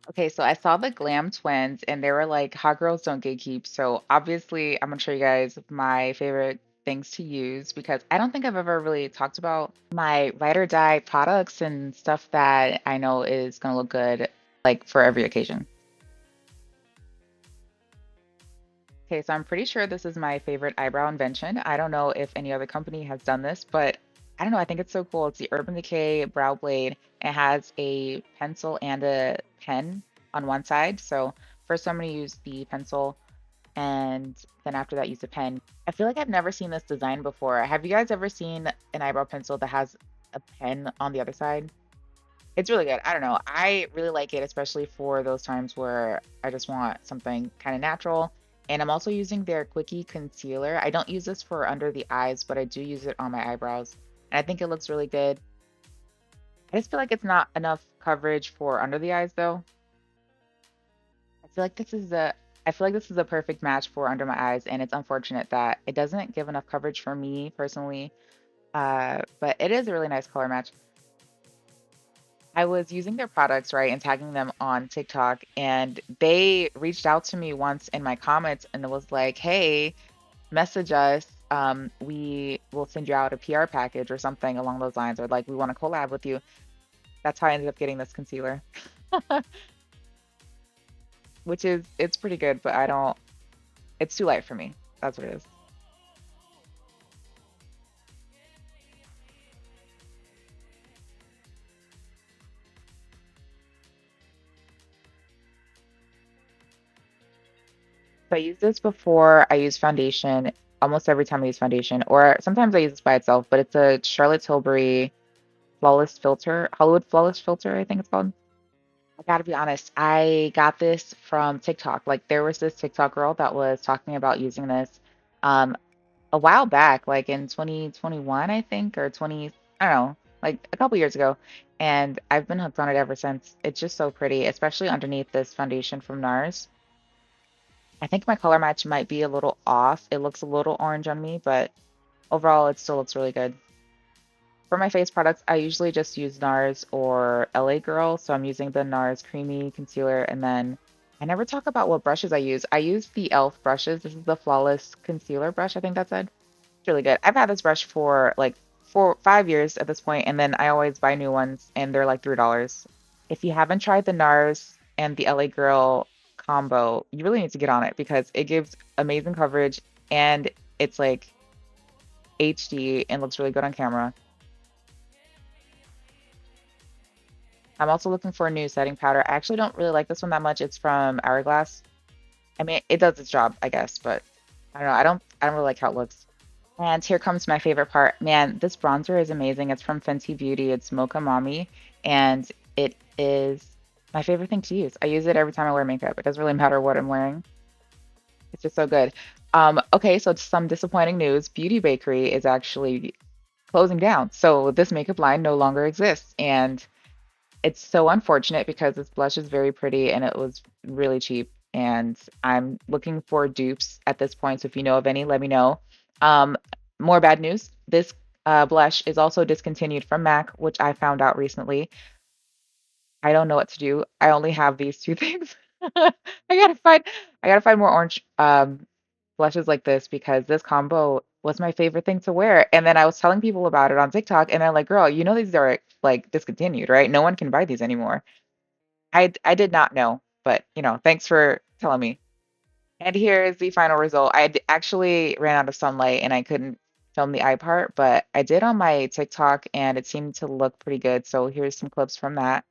Okay, so I saw the Glam Twins and they were like, hot girls don't gatekeep. So obviously, I'm gonna show you guys my favorite things to use because I don't think I've ever really talked about my ride or die products and stuff that I know is gonna look good like for every occasion. Okay, so I'm pretty sure this is my favorite eyebrow invention. I don't know if any other company has done this, but I don't know. I think it's so cool. It's the Urban Decay Brow Blade. It has a pencil and a pen on one side. So first I'm going to use the pencil and then after that use the pen. I feel like I've never seen this design before. Have you guys ever seen an eyebrow pencil that has a pen on the other side? It's really good. I don't know. I really like it, especially for those times where I just want something kind of natural. And I'm also using their Quickie Concealer. I don't use this for under the eyes, but I do use it on my eyebrows. And I think it looks really good. I just feel like it's not enough coverage for under the eyes, though. I feel like this is a I feel like this is a perfect match for under my eyes, and it's unfortunate that it doesn't give enough coverage for me personally. But it is a really nice color match. I was using their products, right, and tagging them on TikTok, and they reached out to me once in my comments and it was like, "Hey, message us. We will send you out a PR package or something along those lines, or like we want to collab with you." That's how I ended up getting this concealer, which is it's pretty good, but I don't. It's too light for me. That's what it is. So I use this before I use foundation. Almost every time I use foundation, or sometimes I use this by itself. But it's a Charlotte Tilbury Flawless Filter, Hollywood Flawless Filter, I think it's called. I gotta be honest, I got this from TikTok. Like there was this TikTok girl that was talking about using this um a while back, like in 2021, I think, or 20, I don't know, like a couple years ago. And I've been hooked on it ever since. It's just so pretty, especially underneath this foundation from NARS. I think my color match might be a little off. It looks a little orange on me, but overall it still looks really good. For my face products, I usually just use NARS or LA Girl. So I'm using the NARS Creamy Concealer. And then I never talk about what brushes I use. I use the e.l.f. brushes. This is the Flawless Concealer brush, I think that said. It's really good. I've had this brush for like 5 years at this point, and then I always buy new ones, and they're like $3. If you haven't tried the NARS and the LA Girl combo, you really need to get on it because it gives amazing coverage and it's like HD and looks really good on camera. I'm also looking for a new setting powder. I actually don't really like this one that much. It's from Hourglass. I mean, it does its job, I guess, but I don't know. I don't really like how it looks. And here comes my favorite part. Man, this bronzer is amazing. It's from Fenty Beauty. It's Mocha Mommy, and it is my favorite thing to use. I use it every time I wear makeup. It doesn't really matter what I'm wearing. It's just so good. Okay, so some disappointing news. Beauty Bakery is actually closing down. So this makeup line no longer exists, and it's so unfortunate because this blush is very pretty and it was really cheap. And I'm looking for dupes at this point. So if you know of any, let me know. Um, More bad news. This blush is also discontinued from MAC, which I found out recently. I don't know what to do. I only have these two things. I gotta find I gotta find more orange blushes like this because this combo was my favorite thing to wear. And then I was telling people about it on TikTok and they're like, girl, you know these are like discontinued, right? No one can buy these anymore. I did not know, but thanks for telling me. And here is the final result. Actually ran out of sunlight and I couldn't film the eye part, but I did on my TikTok and it seemed to look pretty good. So here's some clips from that.